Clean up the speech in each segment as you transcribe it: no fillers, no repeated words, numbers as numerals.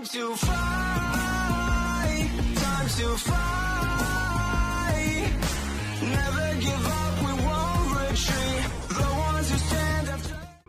Time to fly, time to fly. Never give up, we won't retreat. The ones who stand up.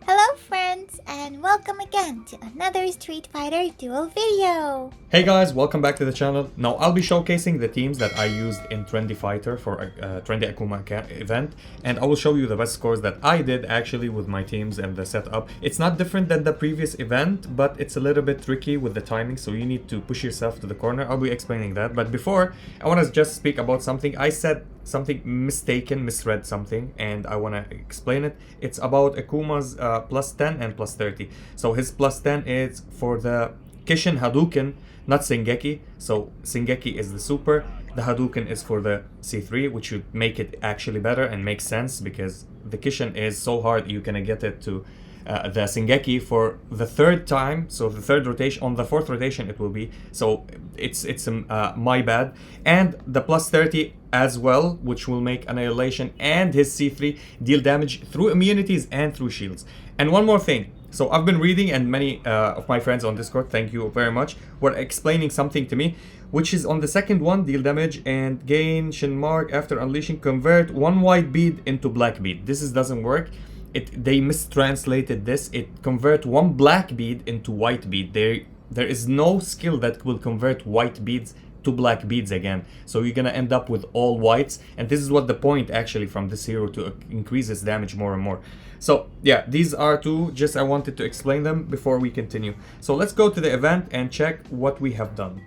Hello friends, and welcome again to another Street Fighter Duel video. Hey guys, welcome back to the channel. Now I'll be showcasing the teams that I used in Trendy Fighter for a Trendy.Akuma event, and I will show you the best scores that I did actually with my teams and the setup. It's not different than the previous event, but it's a little bit tricky with the timing, so you need to push yourself to the corner. I'll be explaining that, but before, I want to just speak about something. I said something misread something, and I want to explain it. It's about Akuma's plus 10 and plus 30. So his plus 10 is for the Kishin Hadouken, not Sengeki. So Sengeki is the super, the Hadouken is for the C3, which would make it actually better and make sense because the Kishin is so hard you can get it to the Sengeki for the third time, so the third rotation, on the fourth rotation it will be, so it's my bad. And the plus 30 as well, which will make Annihilation and his C3 deal damage through immunities and through shields. And one more thing, so I've been reading, and many of my friends on Discord, thank you very much, were explaining something to me, which is on the second one, deal damage and gain Shin Mark after unleashing, convert one white bead into black bead. This doesn't work. They mistranslated this. It convert one black bead into white bead. There is no skill that will convert white beads to black beads again. So you're gonna end up with all whites, and this is what the point actually from this hero, to increase his damage more and more. So yeah, these are two, just I wanted to explain them before we continue. So let's go to the event and check what we have done.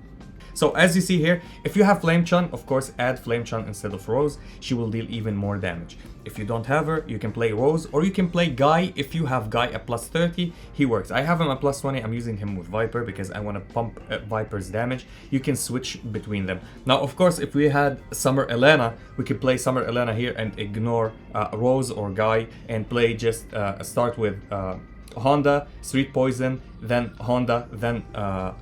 So as you see here, if you have Flame Chun, of course add Flame Chun instead of Rose. She will deal even more damage. If you don't have her, you can play Rose, or you can play Guy. If you have Guy at plus 30, he works. I have him at plus 20, I'm using him with Viper because I want to pump Viper's damage. You can switch between them. Now of course, if we had Summer Elena, we could play Summer Elena here and ignore Rose or Guy, and play just start with Honda, Street Poison, then Honda, then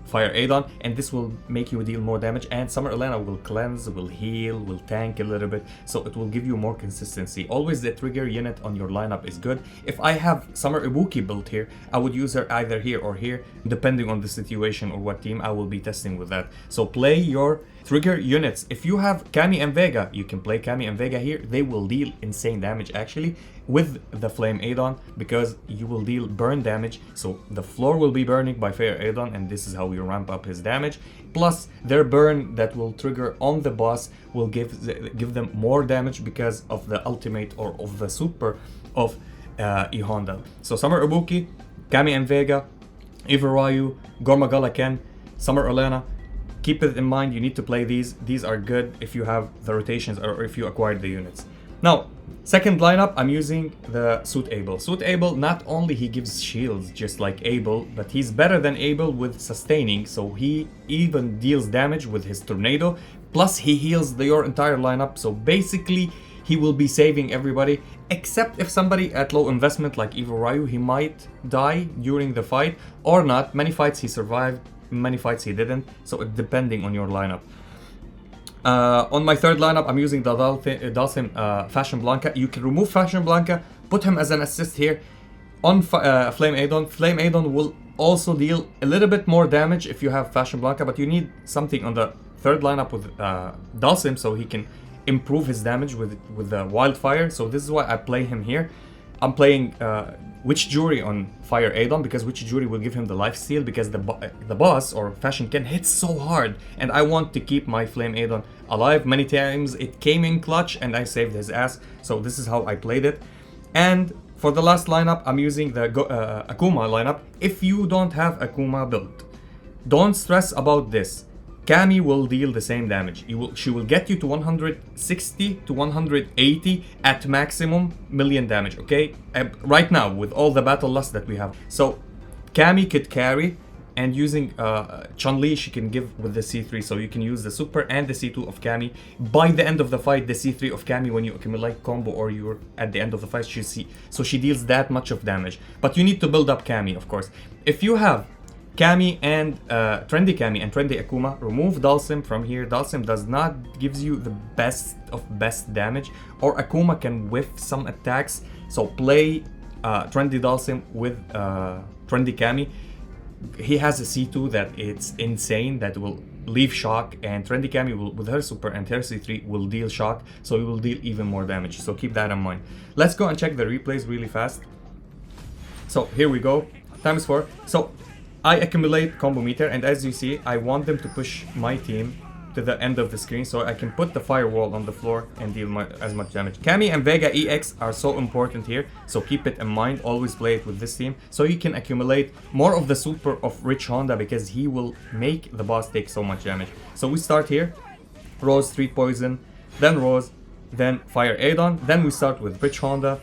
Fire Adon, and this will make you deal more damage. And Summer Elena will cleanse, will heal, will tank a little bit, so it will give you more consistency. Always the trigger unit on your lineup is good. If I have Summer Ibuki built here, I would use her either here or here, depending on the situation or what team I will be testing with that. So play your trigger units. If you have Cammy and Vega, you can play Cammy and Vega here. They will deal insane damage actually with the Flame Adon, because you will deal burn damage. So the floor will be burning by Fire Adon, and this is how we ramp up his damage. Plus their burn that will trigger on the boss will give them more damage because of the ultimate or of the super of E Honda. So Summer Ibuki, Cammy and Vega, Eva Ryu, Gormagala Ken, Summer Elena. Keep it in mind, you need to play these. These are good if you have the rotations or if you acquired the units. Now, second lineup, I'm using the Suit Abel. Suit Abel, not only he gives shields just like Abel, but he's better than Abel with sustaining, so he even deals damage with his tornado, plus he heals your entire lineup, so basically he will be saving everybody, except if somebody at low investment like Evo Ryu, he might die during the fight or not. Many fights he survived, many fights he didn't, so it depending on your lineup. On my third lineup, I'm using the Dalsim Fashion Blanca. You can remove Fashion Blanca, put him as an assist here on Flame Adon. Flame Adon will also deal a little bit more damage if you have Fashion Blanca, but you need something on the third lineup with Dalsim so he can improve his damage with the Wildfire. So this is why I play him here. I'm playing Witch Jury on Fire Adon because Witch Jury will give him the life steal, because the boss or Fashion Ken hits so hard, and I want to keep my Flame Adon alive. Many times it came in clutch and I saved his ass, so this is how I played it. And for the last lineup, I'm using the Akuma lineup. If you don't have Akuma built, don't stress about this. Cammy will deal the same damage. She will get you to 160 to 180 at maximum million damage, okay? Right now, with all the battle lust that we have. So, Cammy could carry, and using Chun-Li, she can give with the C3. So you can use the super and the C2 of Cammy. By the end of the fight, the C3 of Cammy, when you accumulate combo or you're at the end of the fight, she deals that much of damage. But you need to build up Cammy, of course. If you have Cammy and Trendy Cammy and Trendy Akuma, remove Dalsim from here. Dalsim does not gives you the best of best damage, or Akuma can whiff some attacks. So play Trendy Dalsim with Trendy Cammy. he has a C2 that it's insane, that will leave shock, and Trendy Cami will, with her super and her C3 will deal shock, so he will deal even more damage. So keep that in mind. Let's go and check the replays really fast. So here we go, times 4. So I accumulate combo meter, and as you see, I want them to push my team to the end of the screen so I can put the firewall on the floor and deal as much damage. Cami and Vega EX are so important here, so keep it in mind. Always play it with this team so you can accumulate more of the super of Rich Honda, because he will make the boss take so much damage. So we start here, Rose, 3 poison, then Rose, then Fire Adon, then we start with Rich Honda,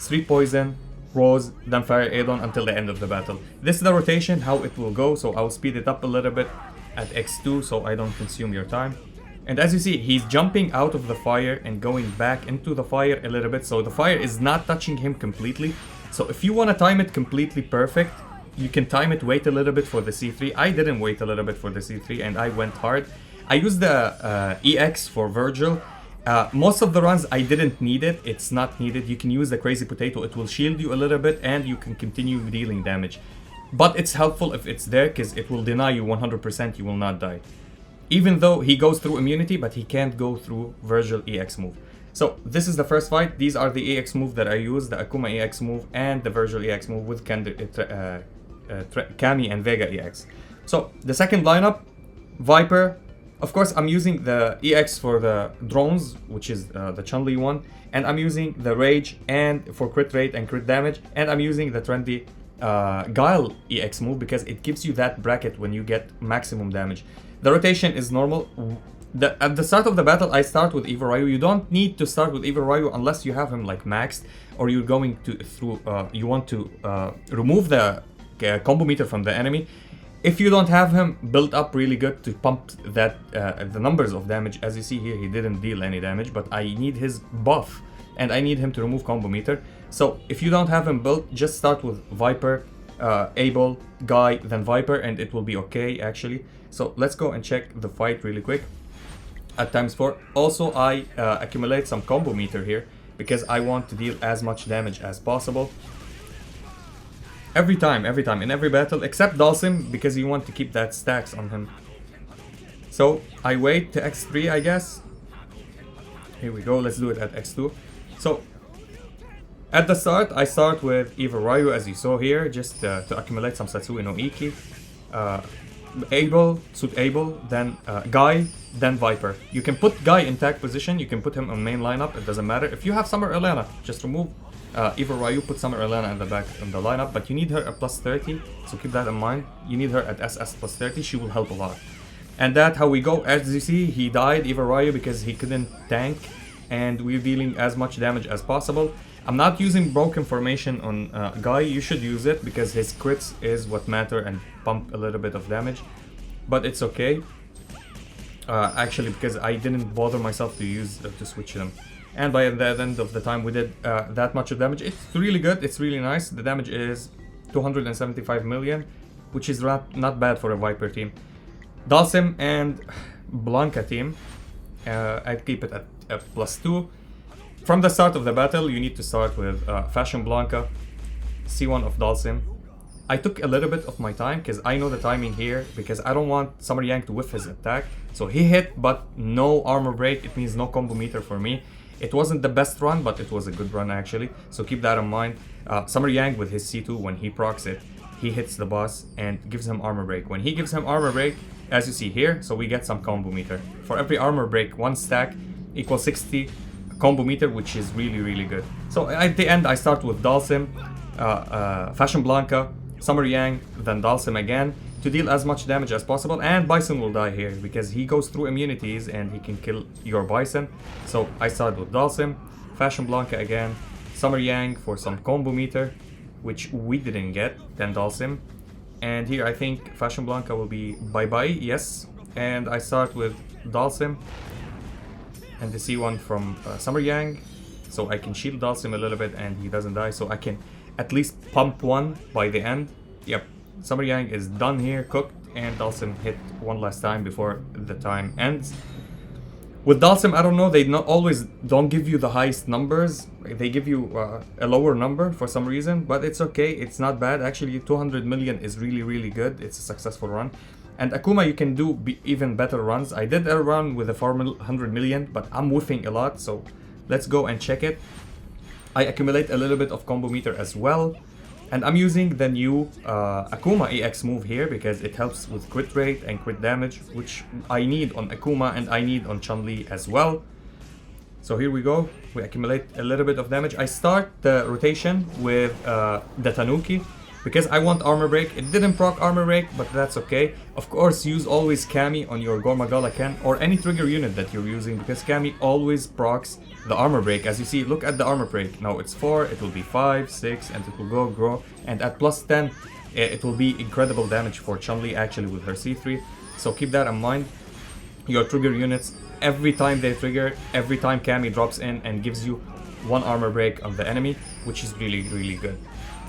3 poison, Rose, then Fire Adon until the end of the battle. This is the rotation, how it will go, so I'll speed it up a little bit at X2 so I don't consume your time. And as you see, he's jumping out of the fire and going back into the fire a little bit, so the fire is not touching him completely. So if you want to time it completely perfect, you can time it, wait a little bit for the C3. I didn't wait a little bit for the C3 and I went hard. I used the EX for Virgil. Most of the runs I didn't need it, it's not needed. You can use the Crazy Potato, it will shield you a little bit and you can continue dealing damage. But it's helpful if it's there, because it will deny you 100% you will not die. Even though he goes through immunity, but he can't go through Virgil EX move. So this is the first fight. These are the EX move that I use, the Akuma EX move and the Virgil EX move with Cami and Vega EX. So the second lineup, Viper. Of course, I'm using the EX for the drones, which is the Chun-Li one. And I'm using the Rage and for crit rate and crit damage. And I'm using the Trendy Guile EX move because it gives you that bracket when you get maximum damage. The rotation is normal. At the start of the battle, I start with Eva Ryu. You don't need to start with Eva Ryu unless you have him like maxed, or you're going to you want to remove the combo meter from the enemy. If you don't have him built up really good to pump that the numbers of damage, as you see here, he didn't deal any damage, but I need his buff and I need him to remove combo meter. So if you don't have him built, just start with Viper, Abel, Guy, then Viper, and it will be okay actually. So let's go and check the fight really quick at times 4. Also, I accumulate some combo meter here because I want to deal as much damage as possible. Every time, in every battle, except Dalsim, because you want to keep that stacks on him. So I wait to X3, I guess. Here we go, let's do it at X2. So at the start, I start with Eva Ryu, as you saw here, just to accumulate some Satsui no Iki. Abel, Suit Abel, then Guy, then Viper. You can put Guy in tag position, you can put him on main lineup, it doesn't matter. If you have Summer Elena, just remove Eva Ryu, put Summer Elena in the back in the lineup, but you need her at plus 30, so keep that in mind. You need her at SS plus 30, she will help a lot. And that's how we go. As you see, he died, Eva Ryu, because he couldn't tank, and we're dealing as much damage as possible. I'm not using broken formation on Guy. You should use it because his crits is what matter and pump a little bit of damage, but it's okay. Actually, because I didn't bother myself to use to switch them. And by the end of the time, we did that much of damage. It's really good. It's really nice. The damage is 275 million, which is not bad for a Viper team. Dalsim and Blanca team, I'd keep it at plus 2. From the start of the battle, you need to start with Fashion Blanca, C1 of Dalsim. I took a little bit of my time because I know the timing here, because I don't want Summer Yang to whiff his attack. So he hit, but no armor break. It means no combo meter for me. It wasn't the best run, but it was a good run actually. So keep that in mind. Summer Yang with his C2, when he procs it, he hits the boss and gives him armor break. When he gives him armor break, as you see here, so we get some combo meter. For every armor break, 1 stack equals 60 combo meter, which is really, really good. So at the end, I start with Dalsim, Fashion Blanca, Summer Yang, then Dalsim again, to deal as much damage as possible. And Bison will die here because he goes through immunities and he can kill your Bison. So I start with Dalsim, Fashion Blanca again, Summer Yang for some combo meter, which we didn't get, then Dalsim. And here I think Fashion Blanca will be bye-bye, yes. And I start with Dalsim and the C1 from Summer Yang, so I can shield Dalsim a little bit and he doesn't die, so I can at least pump one by the end. Yep, Summer Yang is done here, cooked, and Dalsim hit one last time before the time ends. With Dalsim, I don't know, they not always don't give you the highest numbers. They give you a lower number for some reason, but it's okay, it's not bad. Actually, 200 million is really, really good. It's a successful run. And Akuma, you can do even better runs. I did a run with a 400 million, but I'm whiffing a lot, so let's go and check it. I accumulate a little bit of combo meter as well. And I'm using the new Akuma EX move here because it helps with crit rate and crit damage, which I need on Akuma and I need on Chun-Li as well. So here we go, we accumulate a little bit of damage. I start the rotation with the Tanuki because I want armor break. It didn't proc armor break, but that's okay. Of course, use always Kami on your Gormagala Ken or any trigger unit that you're using because Kami always procs the armor break. As you see, look at the armor break. Now it's 4, it will be 5, 6, and it will grow. And at plus 10, it will be incredible damage for Chun-Li actually with her C3. So keep that in mind. Your trigger units, every time they trigger, every time Kami drops in and gives you 1 armor break on the enemy, which is really, really good.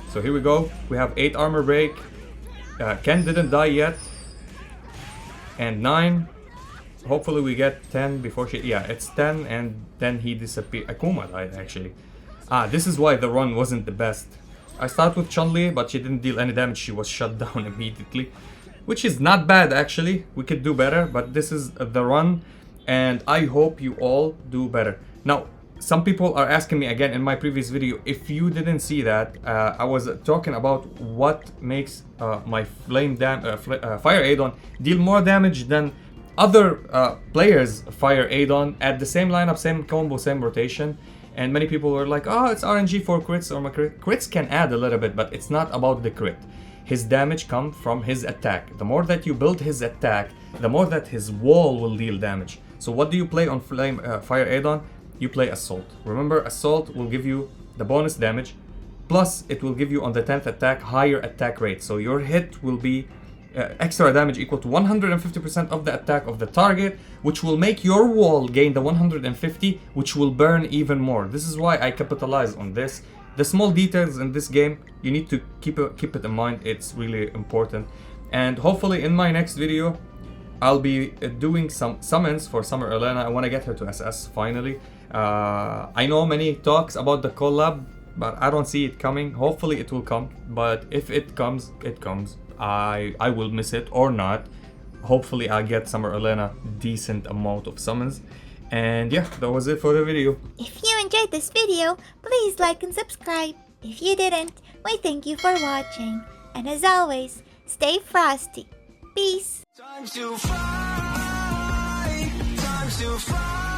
So here we go, we have 8 armor break. Ken didn't die yet. And 9. Hopefully we get 10 before she... Yeah, it's 10 and then he disappeared. Akuma died actually. This is why the run wasn't the best. I start with Chun-Li, but she didn't deal any damage. She was shut down immediately. Which is not bad actually. We could do better, but this is the run. And I hope you all do better. Now, some people are asking me again in my previous video, if you didn't see that, I was talking about what makes my Fire Adon deal more damage than other players' Fire Adon at the same lineup, same combo, same rotation. And many people were like, oh, it's RNG for crits or my crits can add a little bit, but it's not about the crit. His damage comes from his attack. The more that you build his attack, the more that his wall will deal damage. So what do you play on Fire Adon? You play Assault. Remember, Assault will give you the bonus damage, plus it will give you on the 10th attack higher attack rate. So your hit will be extra damage equal to 150% of the attack of the target, which will make your wall gain the 150, which will burn even more. This is why I capitalize on this. The small details in this game, you need to keep it in mind. It's really important. And hopefully in my next video, I'll be doing some summons for Summer Elena. I want to get her to SS finally. I know many talks about the collab, but I don't see it coming. Hopefully it will come, but if it comes, it comes. I will miss it or not. Hopefully I'll get Summer Elena decent amount of summons. And yeah, that was it for the video. If you enjoyed this video, please like and subscribe. If you didn't, we thank you for watching. And as always, stay frosty. Peace. Time to fight, time to fight.